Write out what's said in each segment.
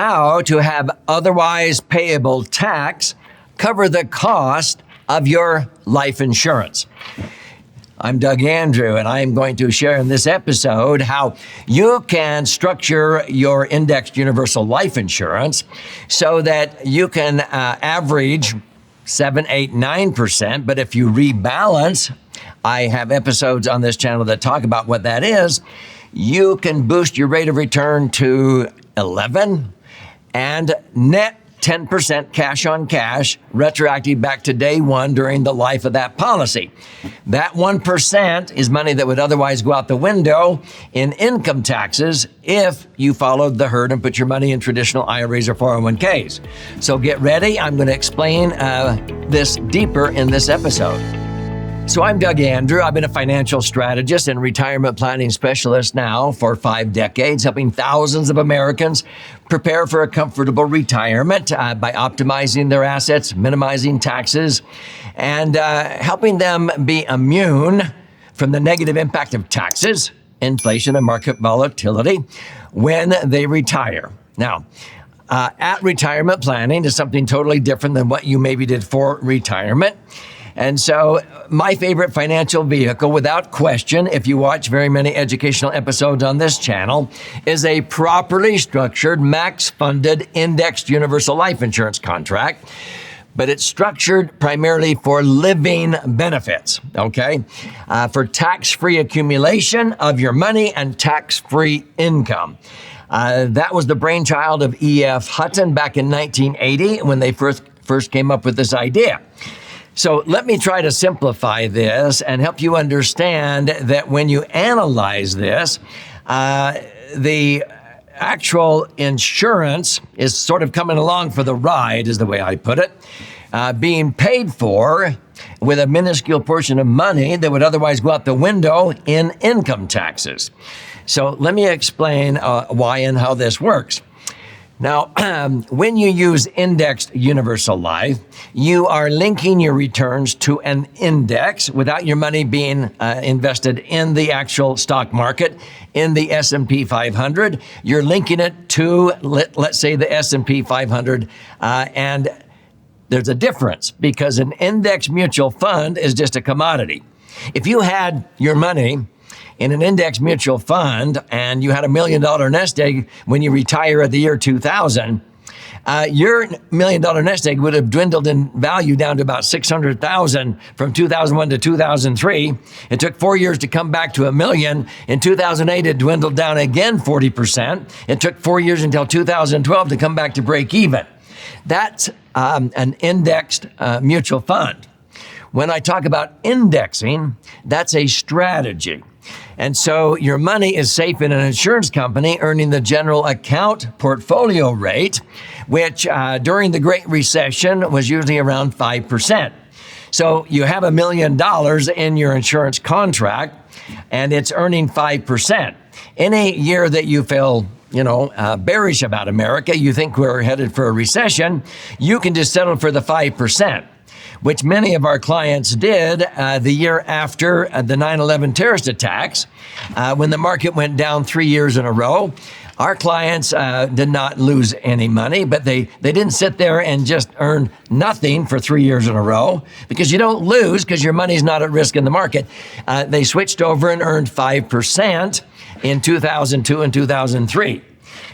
how to have otherwise payable tax cover the cost of your life insurance. I'm Doug Andrew, and I'm going to share in this episode how you can structure your indexed universal life insurance so that you can average 7, 8, 9%. But if you rebalance, I have episodes on this channel that talk about what that is. You can boost your rate of return to 11 and net 10% cash on cash, retroactive back to day one during the life of that policy. That 1% is money that would otherwise go out the window in income taxes if you followed the herd and put your money in traditional IRAs or 401ks. So get ready. I'm going to explain this deeper in this episode. So I'm Doug Andrew. I've been a financial strategist and retirement planning specialist now for 5 decades, helping thousands of Americans prepare for a comfortable retirement by optimizing their assets, minimizing taxes, and helping them be immune from the negative impact of taxes, inflation, and market volatility when they retire. Now, at retirement planning is something totally different than what you maybe did for retirement. And so my favorite financial vehicle, without question, if you watch very many educational episodes on this channel, is a properly structured, max-funded, indexed universal life insurance contract. But it's structured primarily for living benefits, okay? For tax-free accumulation of your money and tax-free income. That was the brainchild of E.F. Hutton back in 1980 when they first came up with this idea. So let me try to simplify this and help you understand that when you analyze this, the actual insurance is sort of coming along for the ride, is the way I put it, being paid for with a minuscule portion of money that would otherwise go out the window in income taxes. So let me explain why and how this works. Now, when you use indexed universal life, you are linking your returns to an index without your money being invested in the actual stock market, in the S&P 500. You're linking it to, let's say, the S&P 500, and there's a difference because an index mutual fund is just a commodity. If you had your money in an index mutual fund and you had $1 million nest egg when you retire at the year 2000, your $1 million nest egg would have dwindled in value down to about 600,000 from 2001 to 2003. It took 4 years to come back to $1 million. In 2008, it dwindled down again 40%. It took 4 years until 2012 to come back to break even. That's an indexed mutual fund. When I talk about indexing, that's a strategy. And so your money is safe in an insurance company earning the general account portfolio rate, which during the Great Recession was usually around 5%. So you have $1 million in your insurance contract and it's earning 5%. Any year that you feel bearish about America, you think we're headed for a recession, you can just settle for the 5%. Which many of our clients did the year after the 9/11 terrorist attacks, when the market went down 3 years in a row. Our clients did not lose any money, but they didn't sit there and just earn nothing for 3 years in a row, because you don't lose because your money's not at risk in the market. They switched over and earned 5% in 2002 and 2003.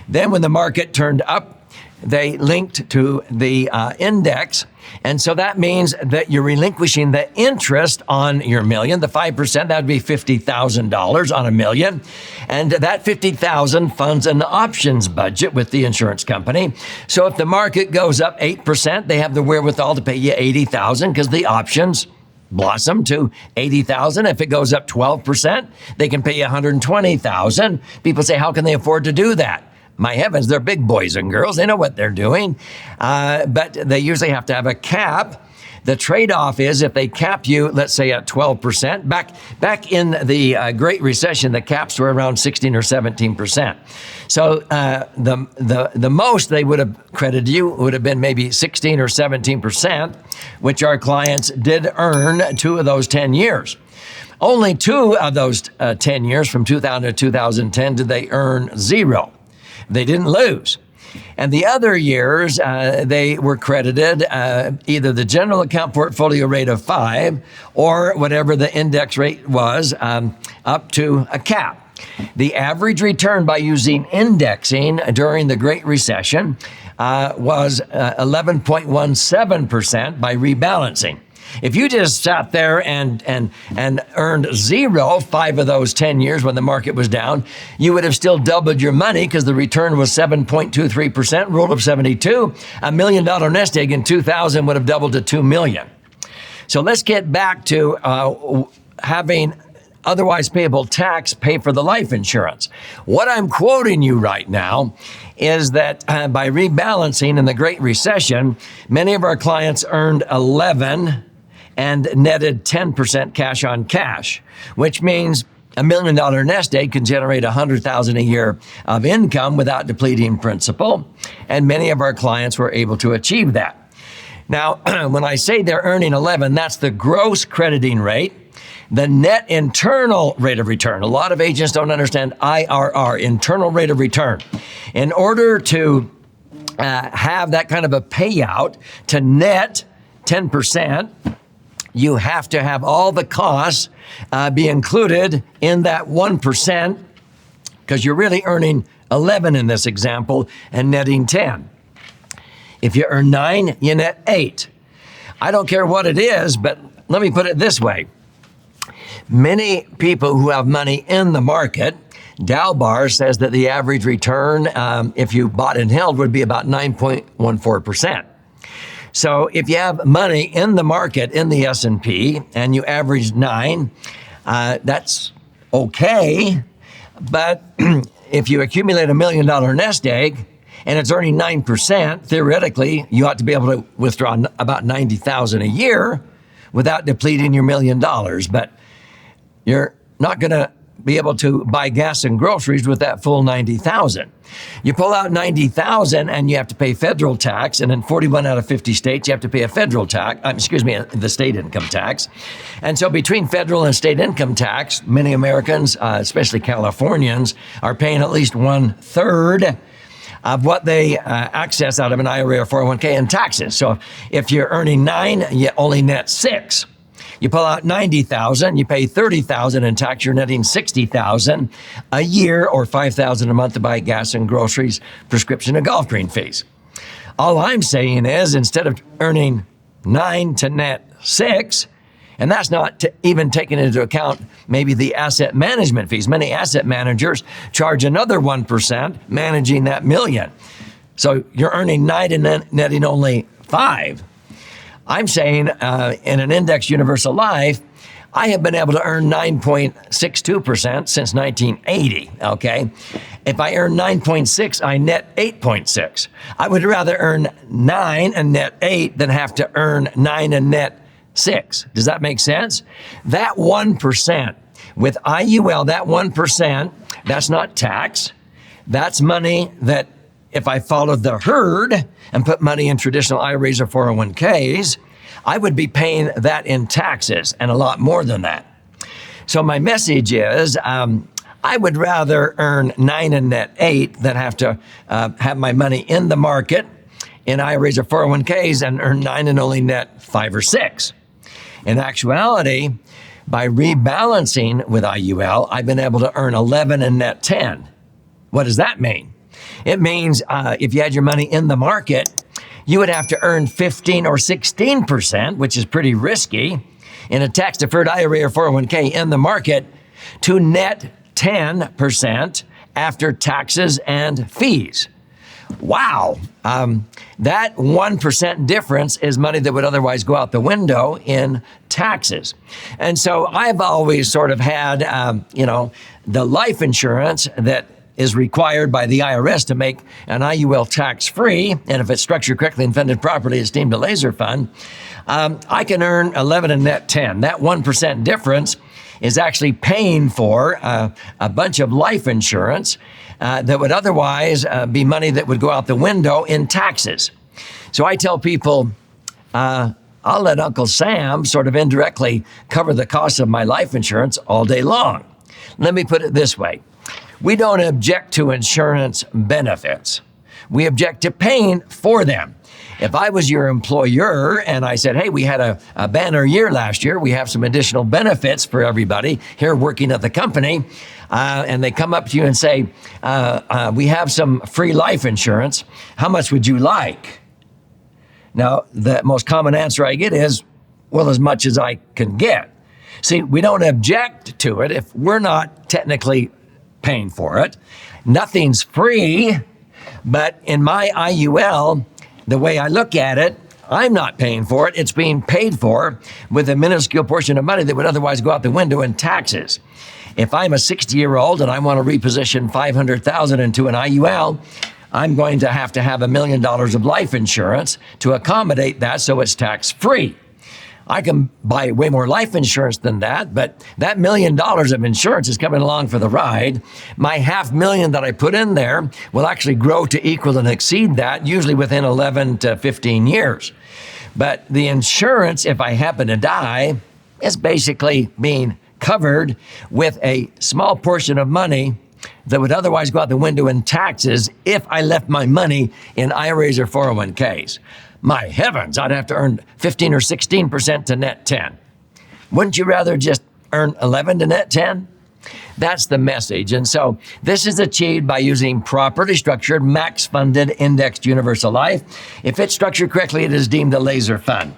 Then when the market turned up, they linked to the index. And so that means that you're relinquishing the interest on your million, the 5%, that would be $50,000 on $1 million. And that $50,000 funds an options budget with the insurance company. So if the market goes up 8%, they have the wherewithal to pay you $80,000 because the options blossom to $80,000. If it goes up 12%, they can pay you $120,000. People say, how can they afford to do that? My heavens, they're big boys and girls. They know what they're doing. But they usually have to have a cap. The trade-off is if they cap you, let's say at 12%, back in the Great Recession, the caps were around 16 or 17%. So the most they would have credited you would have been maybe 16 or 17%, which our clients did earn 2 of those 10 years. Only 2 of those 10 years, from 2000 to 2010, did they earn 0. They didn't lose. And the other years, they were credited either the general account portfolio rate of 5 or whatever the index rate was up to a cap. The average return by using indexing during the Great Recession was 11.17% by rebalancing. If you just sat there and earned zero 5 of those 10 years when the market was down, you would have still doubled your money because the return was 7.23%, rule of 72. $1 million nest egg in 2000 would have doubled to $2 million. So let's get back to having otherwise payable tax pay for the life insurance. What I'm quoting you right now is that by rebalancing in the Great Recession, many of our clients earned 11 and netted 10% cash on cash, which means $1 million nest egg can generate $100,000 a year of income without depleting principal. And many of our clients were able to achieve that. Now, when I say they're earning 11, that's the gross crediting rate. The net internal rate of return. A lot of agents don't understand IRR, internal rate of return. In order to have that kind of a payout to net 10%, you have to have all the costs be included in that 1%, because you're really earning 11 in this example and netting 10. If you earn 9, you net 8. I don't care what it is, but let me put it this way. Many people who have money in the market, Dalbar says that the average return, if you bought and held, would be about 9.14%. So if you have money in the market in the S&P and you average 9, that's okay. But if you accumulate $1 million nest egg and it's earning 9%, theoretically, you ought to be able to withdraw about $90,000 a year without depleting your $1 million. But you're not going to be able to buy gas and groceries with that full $90,000. You pull out $90,000 and you have to pay federal tax, and in 41 out of 50 states, you have to pay a federal tax, the state income tax. And so between federal and state income tax, many Americans, especially Californians, are paying at least 1/3 of what they access out of an IRA or 401k in taxes. So if you're earning 9, you only net 6. You pull out $90,000, you pay $30,000 in tax, you're netting $60,000 a year or $5,000 a month to buy gas and groceries, prescription and golf green fees. All I'm saying is, instead of earning 9 to net 6, and that's not even taking into account maybe the asset management fees. Many asset managers charge another 1% managing that million. So you're earning 9 and netting only 5. I'm saying in an index universal life, I have been able to earn 9.62% since 1980, okay? If I earn 9.6, I net 8.6. I would rather earn 9 and net 8 than have to earn 9 and net 6. Does that make sense? That 1%, with IUL, that 1%, that's not tax. That's money that if I followed the herd and put money in traditional IRAs or 401ks, I would be paying that in taxes and a lot more than that. So my message is, I would rather earn 9 and net 8 than have to have my money in the market in IRAs or 401ks and earn 9 and only net 5 or 6. In actuality, by rebalancing with IUL, I've been able to earn 11 and net 10. What does that mean? It means if you had your money in the market, you would have to earn 15 or 16%, which is pretty risky, in a tax-deferred IRA or 401k in the market to net 10% after taxes and fees. Wow. That 1% difference is money that would otherwise go out the window in taxes. And so I've always sort of had, the life insurance that is required by the IRS to make an IUL tax-free, and if it's structured correctly and funded properly, it's deemed a laser fund. I can earn 11 and net 10. That 1% difference is actually paying for a bunch of life insurance that would otherwise be money that would go out the window in taxes. So I tell people, I'll let Uncle Sam sort of indirectly cover the cost of my life insurance all day long. Let me put it this way. We don't object to insurance benefits. we object to paying for them. If I was your employer and I said, hey, we had a banner year last year, we have some additional benefits for everybody here working at the company, and they come up to you and say, we have some free life insurance, how much would you like? Now, the most common answer I get is, well, as much as I can get. See, we don't object to it if we're not technically paying for it. Nothing's free, but in my IUL, the way I look at it, I'm not paying for it. It's being paid for with a minuscule portion of money that would otherwise go out the window in taxes. If I'm a 60-year-old and I want to reposition $500,000 into an IUL, I'm going to have $1 million of life insurance to accommodate that so it's tax-free. I can buy way more life insurance than that, but that $1 million of insurance is coming along for the ride. My $500,000 that I put in there will actually grow to equal and exceed that, usually within 11 to 15 years. But the insurance, if I happen to die, is basically being covered with a small portion of money that would otherwise go out the window in taxes if I left my money in IRAs or 401ks. My heavens, I'd have to earn 15 or 16% to net 10. Wouldn't you rather just earn 11 to net 10? That's the message. And so this is achieved by using properly structured, max-funded, indexed universal life. If it's structured correctly, it is deemed a laser fund.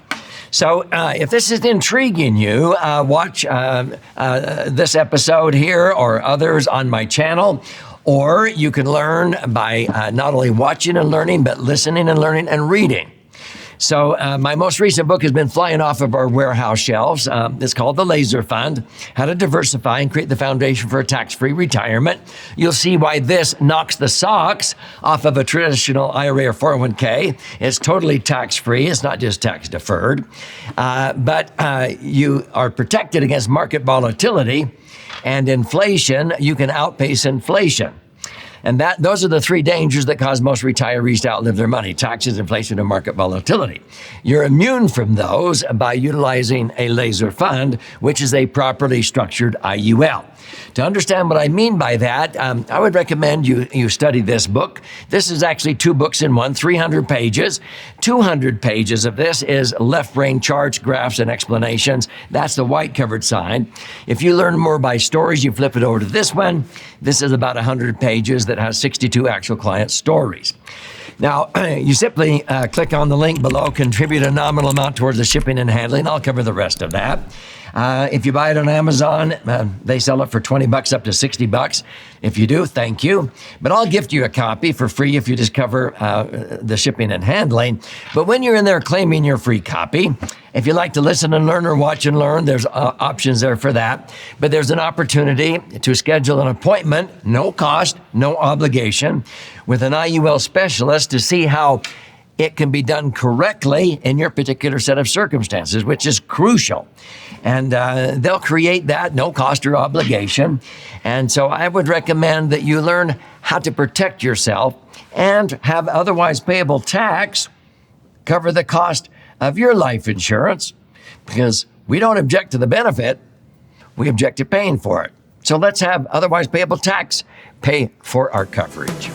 So if this is intriguing you, watch this episode here or others on my channel. Or you can learn by not only watching and learning, but listening and learning and reading. So my most recent book has been flying off of our warehouse shelves. It's called The Laser Fund, How to Diversify and Create the Foundation for a Tax-Free Retirement. You'll see why this knocks the socks off of a traditional IRA or 401k. It's totally tax-free. It's not just tax-deferred. But you are protected against market volatility and inflation. You can outpace inflation. And those are the three dangers that cause most retirees to outlive their money: taxes, inflation, and market volatility. You're immune from those by utilizing a laser fund, which is a properly structured IUL. To understand what I mean by that, I would recommend you study this book. This is actually two books in one, 300 pages. 200 pages of this is left brain charts, graphs, and explanations. That's the white covered side. If you learn more by stories, you flip it over to this one. This is about 100 pages that has 62 actual client stories. Now, you simply click on the link below, contribute a nominal amount towards the shipping and handling. I'll cover the rest of that. If you buy it on Amazon, they sell it for $20 up to $60. If you do, thank you. But I'll gift you a copy for free if you just cover the shipping and handling. But when you're in there claiming your free copy, if you like to listen and learn or watch and learn, there's options there for that. But there's an opportunity to schedule an appointment, no cost, no obligation, with an IUL specialist to see how it can be done correctly in your particular set of circumstances, which is crucial. And they'll create that, no cost or obligation. And so I would recommend that you learn how to protect yourself and have otherwise payable tax cover the cost of your life insurance, because we don't object to the benefit, we object to paying for it. So let's have otherwise payable tax pay for our coverage.